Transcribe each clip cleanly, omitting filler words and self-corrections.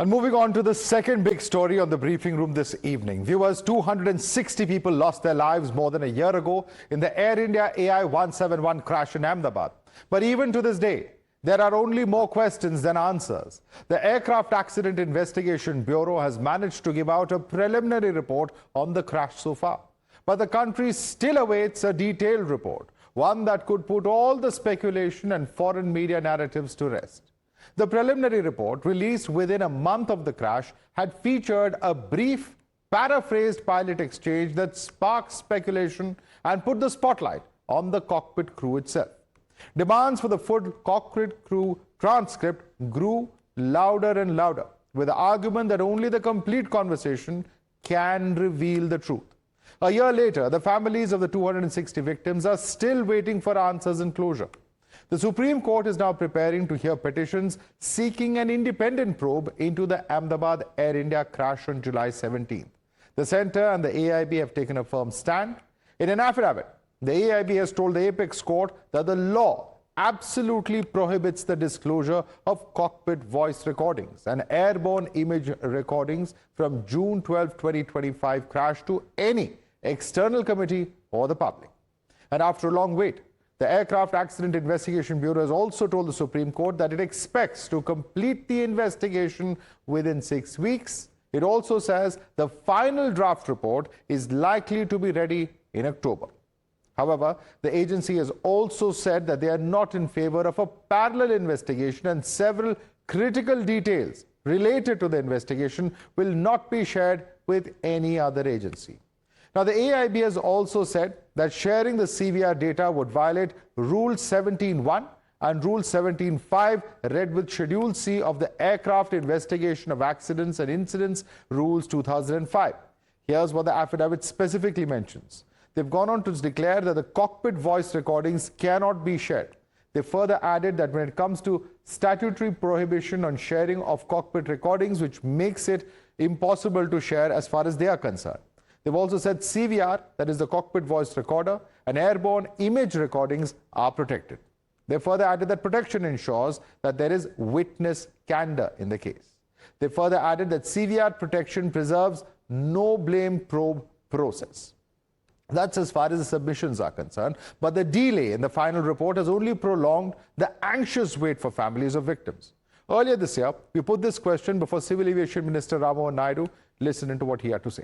And moving on to the second big story on the briefing room this evening. Viewers, 260 people lost their lives more than a year ago in the Air India AI-171 crash in Ahmedabad. But even to this day, there are only more questions than answers. The Aircraft Accident Investigation Bureau has managed to give out a preliminary report on the crash so far. But the country still awaits a detailed report, one that could put all the speculation and foreign media narratives to rest. The preliminary report, released within a month of the crash, had featured a brief, paraphrased pilot exchange that sparked speculation and put the spotlight on the cockpit crew itself. Demands for the full cockpit crew transcript grew louder and louder, with the argument that only the complete conversation can reveal the truth. A year later, the families of the 260 victims are still waiting for answers and closure. The Supreme Court is now preparing to hear petitions seeking an independent probe into the Ahmedabad Air India crash on July 17th. The centre and the AIB have taken a firm stand. In an affidavit, the AIB has told the Apex Court that the law absolutely prohibits the disclosure of cockpit voice recordings and airborne image recordings from June 12, 2025 crash to any external committee or the public. And after a long wait, the Aircraft Accident Investigation Bureau has also told the Supreme Court that it expects to complete the investigation within 6 weeks. It also says the final draft report is likely to be ready in October. However, the agency has also said that they are not in favor of a parallel investigation, and several critical details related to the investigation will not be shared with any other agency. Now, the AIB has also said that sharing the CVR data would violate Rule 17.1 and Rule 17.5, read with Schedule C of the Aircraft Investigation of Accidents and Incidents Rules 2005. Here's what the affidavit specifically mentions. They've gone on to declare that the cockpit voice recordings cannot be shared. They further added that when it comes to statutory prohibition on sharing of cockpit recordings, which makes it impossible to share as far as they are concerned. They've also said CVR, that is the cockpit voice recorder, and airborne image recordings are protected. They further added that protection ensures that there is witness candor in the case. They further added that CVR protection preserves no blame probe process. That's as far as the submissions are concerned, but the delay in the final report has only prolonged the anxious wait for families of victims. Earlier this year, we put this question before Civil Aviation Minister Ramohan Naidu. Listen to what he had to say.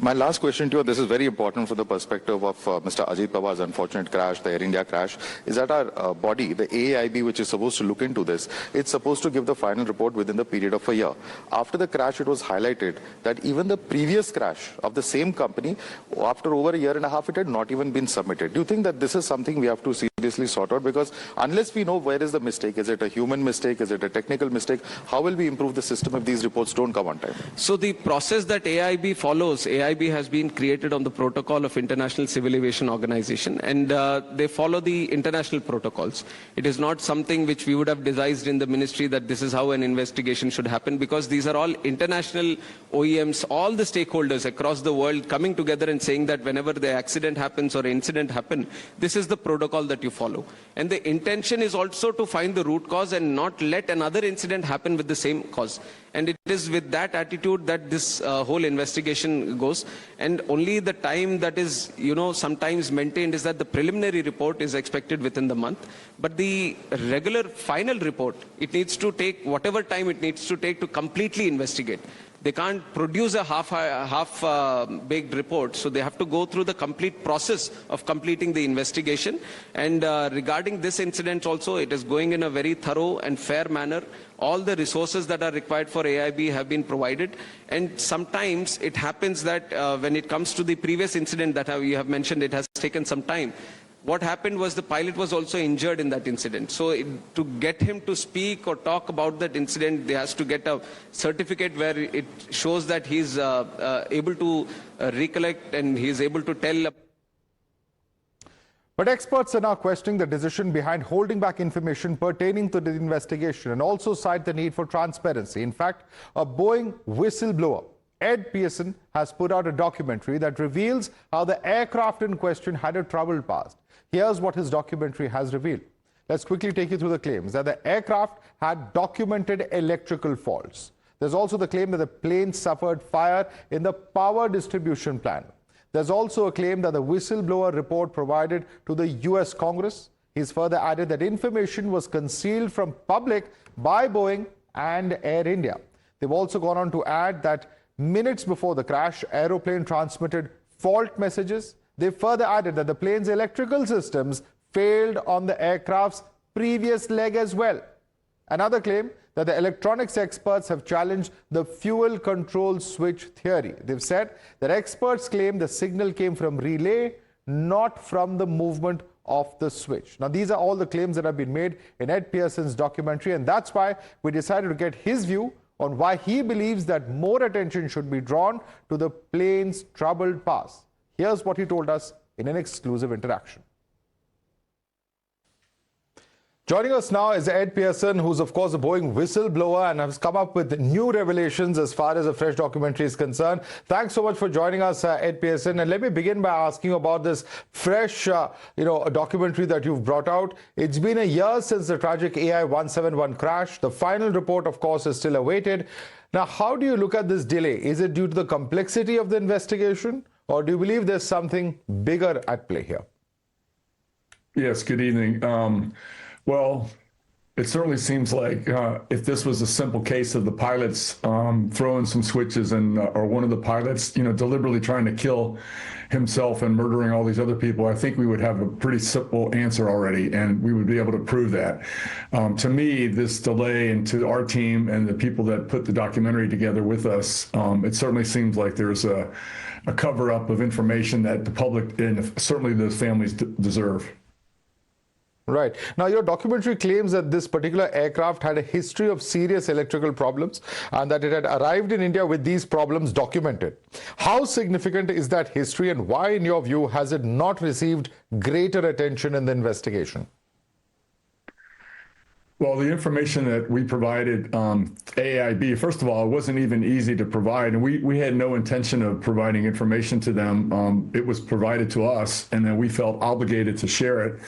My last question to you, this is very important for the perspective of Mr. Ajit Pawar's unfortunate crash, the Air India crash, is that our body, the AIB, which is supposed to look into this, it's supposed to give the final report within the period of a year. After the crash, it was highlighted that even the previous crash of the same company, after over a year and a half, it had not even been submitted. Do you think that this is something we have to seriously sort out? Because unless we know where is the mistake, is it a human mistake, is it a technical mistake, how will we improve the system if these reports don't come on time? So the process that AIB follows, AIB has been created on the protocol of International Civil Aviation Organization, and they follow the international protocols. It is not something which we would have devised in the ministry that this is how an investigation should happen, because these are all international OEMs, all the stakeholders across the world coming together and saying that whenever the accident happens or incident happens, this is the protocol that you follow. And the intention is also to find the root cause and not let another incident happen with the same cause. And it is with that attitude that this whole investigation goes. And only the time that is, sometimes maintained is that the preliminary report is expected within the month. But the regular final report, it needs to take whatever time it needs to take to completely investigate. They can't produce a half-baked report, so they have to go through the complete process of completing the investigation. And regarding this incident also, it is going in a very thorough and fair manner. All the resources that are required for AIB have been provided. And sometimes it happens that when it comes to the previous incident that you have mentioned, it has taken some time. What happened was the pilot was also injured in that incident. So to get him to speak or talk about that incident, they has to get a certificate where it shows that he's able to recollect and he's able to tell. But experts are now questioning the decision behind holding back information pertaining to the investigation and also cite the need for transparency. In fact, a Boeing whistleblower, ED Pierson, has put out a documentary that reveals how the aircraft in question had a troubled past. Here's what his documentary has revealed. Let's quickly take you through the claims that the aircraft had documented electrical faults. There's also the claim that the plane suffered fire in the power distribution plant. There's also a claim that the whistleblower report provided to the US Congress. He's further added that information was concealed from public by Boeing and Air India. They've also gone on to add that minutes before the crash, aeroplane transmitted fault messages. They further added that the plane's electrical systems failed on the aircraft's previous leg as well. Another claim that the electronics experts have challenged the fuel control switch theory. They've said that experts claim the signal came from relay, not from the movement of the switch. Now, these are all the claims that have been made in ED Pierson's documentary, and that's why we decided to get his view on why he believes that more attention should be drawn to the plane's troubled past. Here's what he told us in an exclusive interaction. Joining us now is Ed Pierson, who's of course a Boeing whistleblower and has come up with new revelations as far as a fresh documentary is concerned. Thanks so much for joining us, Ed Pierson. And let me begin by asking you about this fresh, documentary that you've brought out. It's been a year since the tragic AI 171 crash. The final report, of course, is still awaited. Now, how do you look at this delay? Is it due to the complexity of the investigation, or do you believe there's something bigger at play here? Yes, good evening. Well, it certainly seems like if this was a simple case of the pilots throwing some switches and or one of the pilots, deliberately trying to kill himself and murdering all these other people, I think we would have a pretty simple answer already, and we would be able to prove that. To me, this delay, and to our team and the people that put the documentary together with us, it certainly seems like there's a cover-up of information that the public and certainly those families deserve. Right. Now, your documentary claims that this particular aircraft had a history of serious electrical problems and that it had arrived in India with these problems documented. How significant is that history, and why, in your view, has it not received greater attention in the investigation? Well, the information that we provided AIB, first of all, it wasn't even easy to provide, and we had no intention of providing information to them. It was provided to us, and then we felt obligated to share it.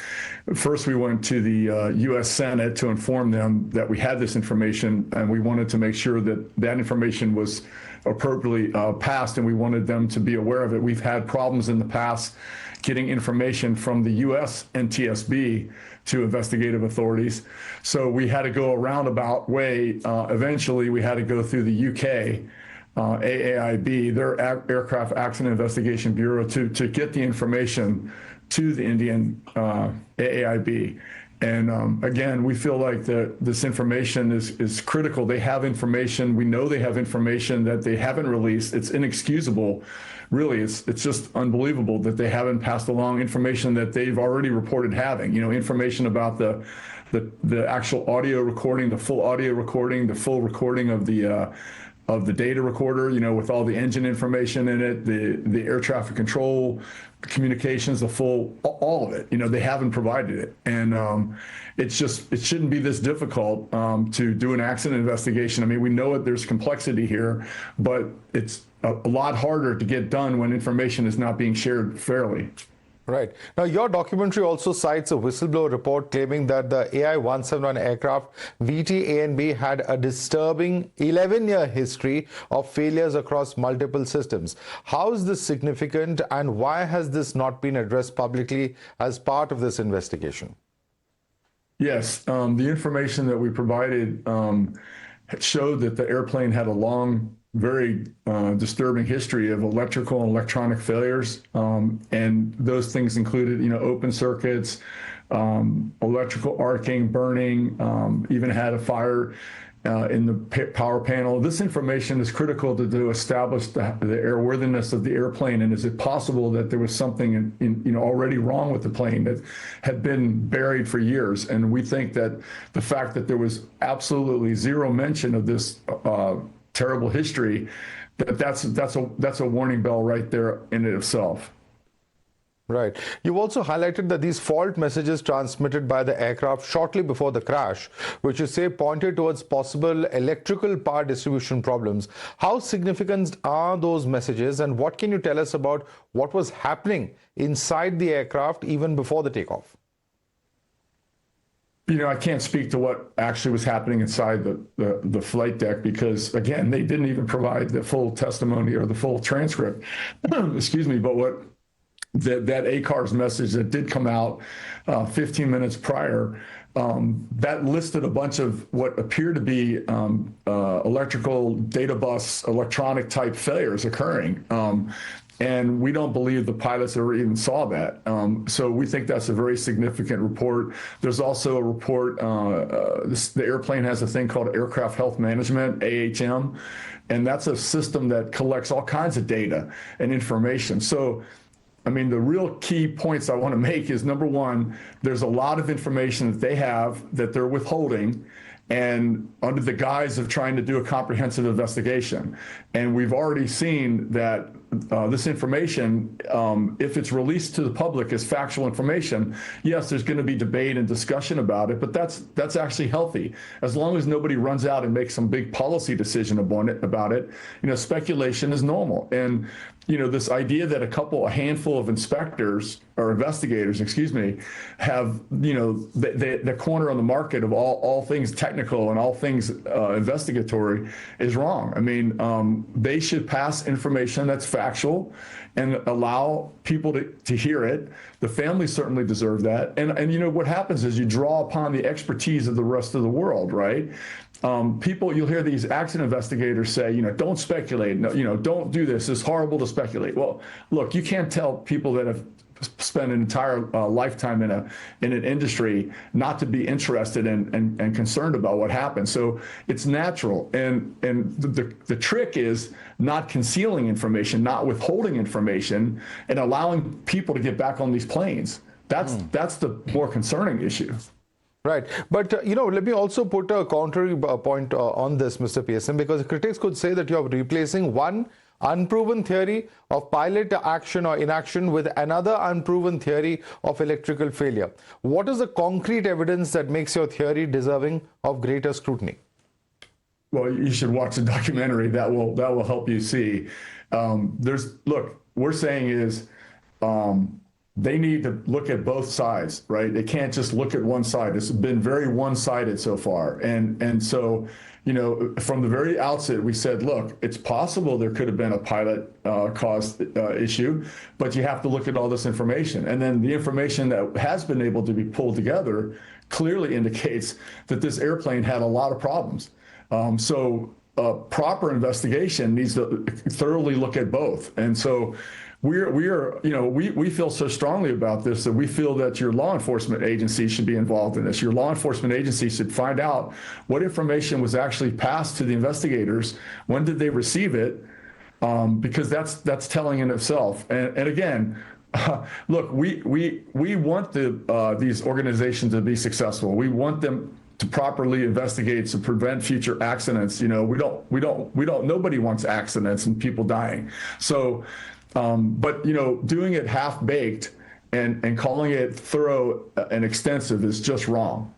First, we went to the U.S. Senate to inform them that we had this information, and we wanted to make sure that that information was appropriately passed, and we wanted them to be aware of it. We've had problems in the past getting information from the U.S. NTSB to investigative authorities. So we had to go a roundabout way. Eventually, we had to go through the UK AAIB, their Aircraft Accident Investigation Bureau, to get the information to the Indian AAIB. And again, we feel like this information is critical. They have information. We know they have information that they haven't released. It's inexcusable. Really, it's just unbelievable that they haven't passed along information that they've already reported having. Information about the actual audio recording, the full audio recording, the full recording of the data recorder, with all the engine information in it, the air traffic control communications, all of it. They haven't provided it, and it shouldn't be this difficult to do an accident investigation. I mean, we know there's complexity here, but it's a lot harder to get done when information is not being shared fairly. Right. Now, your documentary also cites a whistleblower report claiming that the AI 171 aircraft VT-A&B had a disturbing 11-year history of failures across multiple systems. How is this significant, and why has this not been addressed publicly as part of this investigation? Yes, the information that we provided showed that the airplane had a long, very disturbing history of electrical and electronic failures, and those things included, open circuits, electrical arcing, burning, even had a fire in the power panel. This information is critical to establish the airworthiness of the airplane, and is it possible that there was something already wrong with the plane that had been buried for years? And we think that the fact that there was absolutely zero mention of this terrible history, that's a warning bell right there in it itself. Right. You've also highlighted that these fault messages transmitted by the aircraft shortly before the crash, which you say pointed towards possible electrical power distribution problems. How significant are those messages, and what can you tell us about what was happening inside the aircraft even before the takeoff? I can't speak to what actually was happening inside the flight deck because, again, they didn't even provide the full testimony or the full transcript. Excuse me, but what that ACARS message that did come out 15 minutes prior, that listed a bunch of what appeared to be electrical data bus electronic type failures occurring. And we don't believe the pilots ever even saw that. So we think that's a very significant report. There's also a report, the airplane has a thing called Aircraft Health Management, AHM, and that's a system that collects all kinds of data and information. So, I mean, the real key points I want to make is, number one, there's a lot of information that they have that they're withholding and under the guise of trying to do a comprehensive investigation. And we've already seen that this information, if it's released to the public as factual information, yes, there's going to be debate and discussion about it, but that's actually healthy. As long as nobody runs out and makes some big policy decision about it, speculation is normal. And this idea that a handful of inspectors or investigators, have, the corner on the market of all things technical and all things investigatory is wrong. I mean, they should pass information that's factual and allow people to hear it. The families certainly deserve that. And what happens is you draw upon the expertise of the rest of the world, right? You'll hear these accident investigators say, don't speculate. No, don't do this. It's horrible to speculate. Well, look, you can't tell people that have spent an entire lifetime in an industry not to be interested and concerned about what happened. So it's natural. And the trick is not concealing information, not withholding information, and allowing people to get back on these planes. That's the more concerning issue. Right. But, let me also put a contrary point on this, Mr. Pierson, because critics could say that you're replacing one unproven theory of pilot action or inaction with another unproven theory of electrical failure. What is the concrete evidence that makes your theory deserving of greater scrutiny? Well, you should watch the documentary. That will help you see. We're saying is, they need to look at both sides, right? They can't just look at one side. It's been very one-sided so far. And so, from the very outset, we said, look, it's possible there could have been a pilot caused issue, but you have to look at all this information. And then the information that has been able to be pulled together clearly indicates that this airplane had a lot of problems. So proper investigation needs to thoroughly look at both. And so we feel so strongly about this that we feel that your law enforcement agency should be involved in this. Your law enforcement agency should find out what information was actually passed to the investigators. When did they receive it? Because that's telling in itself. And again, look, we want these organizations to be successful. We want them to properly investigate to prevent future accidents. Nobody wants accidents and people dying. So, but doing it half-baked and calling it thorough and extensive is just wrong.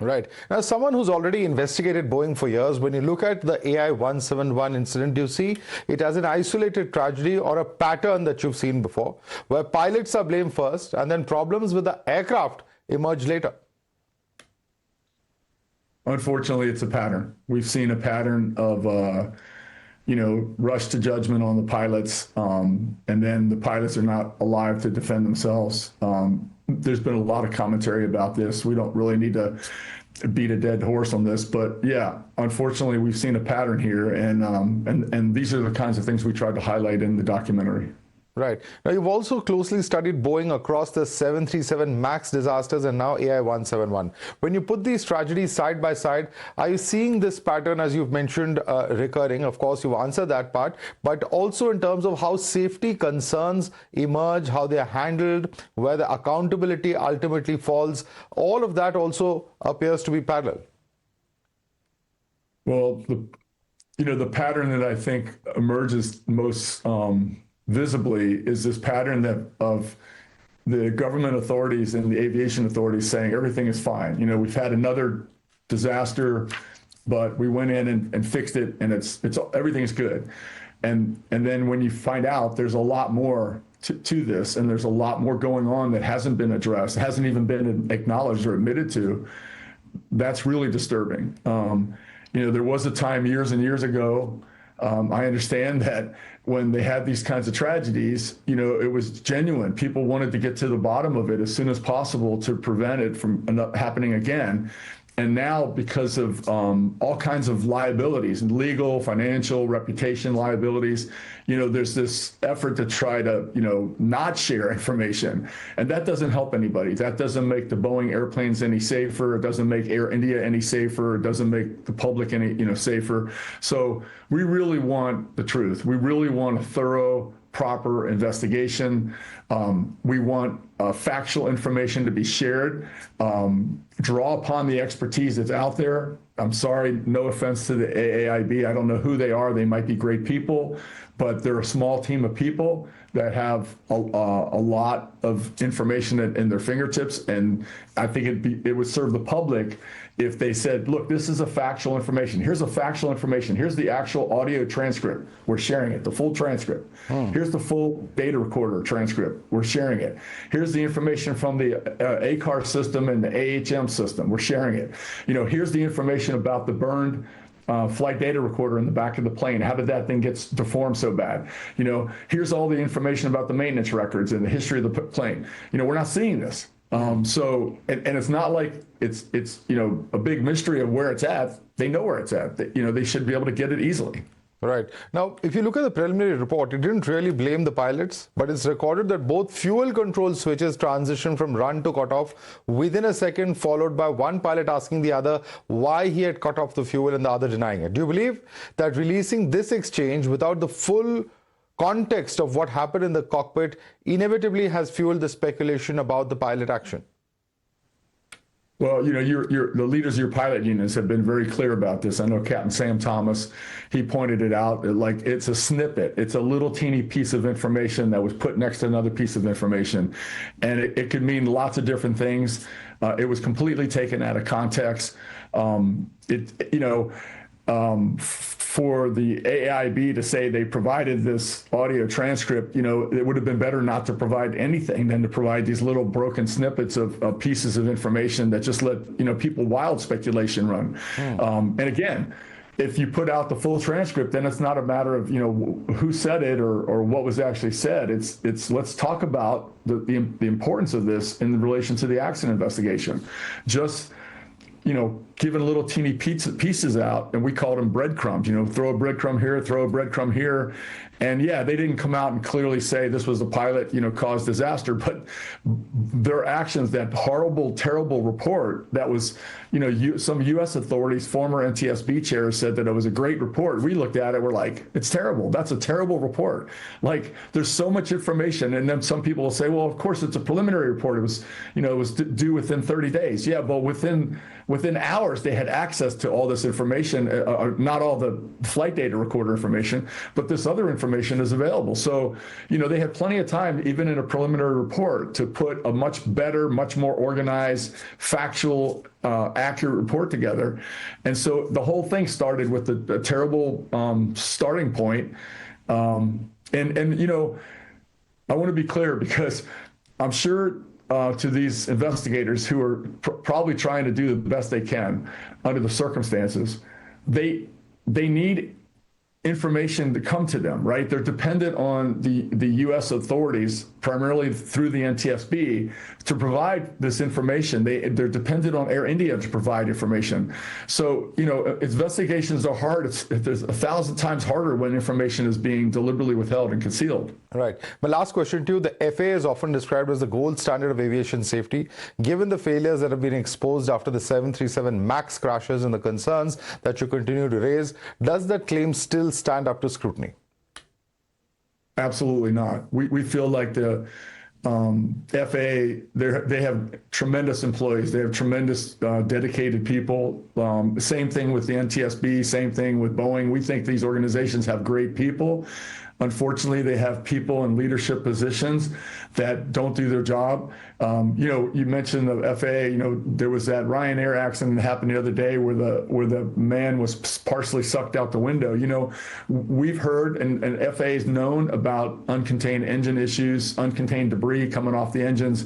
Right. Now, someone who's already investigated Boeing for years, when you look at the AI 171 incident, do you see it as an isolated tragedy or a pattern that you've seen before, where pilots are blamed first and then problems with the aircraft emerge later? Unfortunately, it's a pattern. We've seen a pattern of rush to judgment on the pilots, and then the pilots are not alive to defend themselves. There's been a lot of commentary about this. We don't really need to beat a dead horse on this, but yeah, unfortunately, we've seen a pattern here, and these are the kinds of things we tried to highlight in the documentary. Right. Now, you've also closely studied Boeing across the 737 MAX disasters and now AI 171. When you put these tragedies side by side, are you seeing this pattern, as you've mentioned, recurring? Of course, you've answered that part, but also in terms of how safety concerns emerge, how they are handled, where the accountability ultimately falls, all of that also appears to be parallel. Well, the pattern that I think emerges most visibly is this pattern of the government authorities and the aviation authorities saying everything is fine. We've had another disaster, but we went in and fixed it, and it's everything is good. And then when you find out there's a lot more to this, and there's a lot more going on that hasn't been addressed, hasn't even been acknowledged or admitted to, that's really disturbing. There was a time years and years ago, I understand that when they had these kinds of tragedies, it was genuine. People wanted to get to the bottom of it as soon as possible to prevent it from happening again. And now, because of all kinds of liabilities, and legal, financial, reputation liabilities, there's this effort to try to, not share information. And that doesn't help anybody. That doesn't make the Boeing airplanes any safer. It doesn't make Air India any safer. It doesn't make the public any, safer. So we really want the truth. We really want a thorough, proper investigation. We want factual information to be shared. Draw upon the expertise that's out there. I'm sorry, no offense to the AAIB. I don't know who they are. They might be great people, but they're a small team of people that have a lot of information in their fingertips. And I think it would serve the public if they said, look, this is a factual information. Here's a factual information. Here's the actual audio transcript. We're sharing it, the full transcript. Here's the full data recorder transcript. We're sharing it. Here's the information from the ACAR system and the AHM system. We're sharing it. Here's the information about the burned flight data recorder in the back of the plane. How did that thing get deformed so bad? Here's all the information about the maintenance records and the history of the plane. We're not seeing this. So it's not like it's a big mystery of where it's at. They know where it's at. They should be able to get it easily. Right. Now, if you look at the preliminary report, it didn't really blame the pilots, but it's recorded that both fuel control switches transitioned from run to cut off within a second, followed by one pilot asking the other why he had cut off the fuel and the other denying it. Do you believe that releasing this exchange without the full context of what happened in the cockpit inevitably has fueled the speculation about the pilot action? Well, the leaders of your pilot unions have been very clear about this. I know Captain Sam Thomas, he pointed it out, like it's a snippet. It's a little teeny piece of information that was put next to another piece of information. And it could mean lots of different things. It was completely taken out of context. For the AIB to say they provided this audio transcript, it would have been better not to provide anything than to provide these little broken snippets of pieces of information that just let, people wild speculation run. And again, if you put out the full transcript, then it's not a matter of, who said it or what was actually said. It's let's talk about the importance of this in relation to the accident investigation. Just giving little teeny pieces out, and we called them breadcrumbs, throw a breadcrumb here, throw a breadcrumb here. And yeah, they didn't come out and clearly say this was the pilot, caused disaster, but their actions, that horrible, terrible report that was, some U.S. authorities, former NTSB chairs said that it was a great report. We looked at it, we're like, it's terrible. That's a terrible report. Like, there's so much information. And then some people will say, well, of course, it's a preliminary report. It was due within 30 days. Yeah, but within hours, they had access to all this information, not all the flight data recorder information, but this other information is available. So, they had plenty of time, even in a preliminary report, to put a much better, much more organized, factual, accurate report together. And so the whole thing started with a terrible starting point. And I want to be clear, because I'm sure to these investigators who are probably trying to do the best they can under the circumstances, they need information to come to them, right? They're dependent on the U.S. authorities, primarily through the NTSB, to provide this information. They're dependent on Air India to provide information. So, investigations are hard. It's 1,000 times harder when information is being deliberately withheld and concealed. Right. My last question to you, the FAA is often described as the gold standard of aviation safety. Given the failures that have been exposed after the 737 MAX crashes and the concerns that you continue to raise, does that claim still stand up to scrutiny? Absolutely not. We feel like the FAA, they have tremendous employees. They have tremendous dedicated people. Same thing with the NTSB, same thing with Boeing. We think these organizations have great people. Unfortunately, they have people in leadership positions that don't do their job. You mentioned the FAA. There was that Ryanair accident that happened the other day where the man was partially sucked out the window. We've heard, and FAA is known about uncontained engine issues, uncontained debris coming off the engines.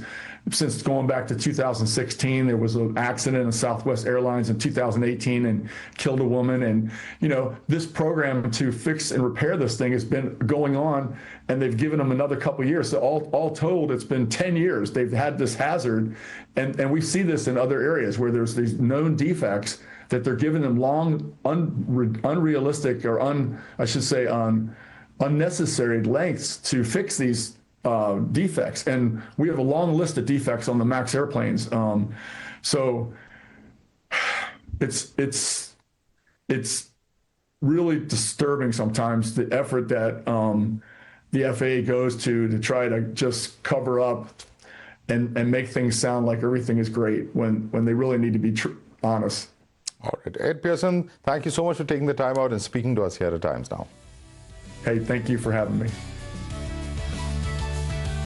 since going back to 2016, there was an accident in Southwest Airlines in 2018 and killed a woman. And, this program to fix and repair this thing has been going on, and they've given them another couple of years. So all told, it's been 10 years they've had this hazard. And we see this in other areas where there's these known defects that they're giving them long, unrealistic, or unnecessary lengths to fix these defects. And we have a long list of defects on the MAX airplanes. So it's really disturbing sometimes, the effort that the FAA goes to try to just cover up and make things sound like everything is great when they really need to be honest. All right. Ed Pierson, thank you so much for taking the time out and speaking to us here at Times Now. Hey, thank you for having me.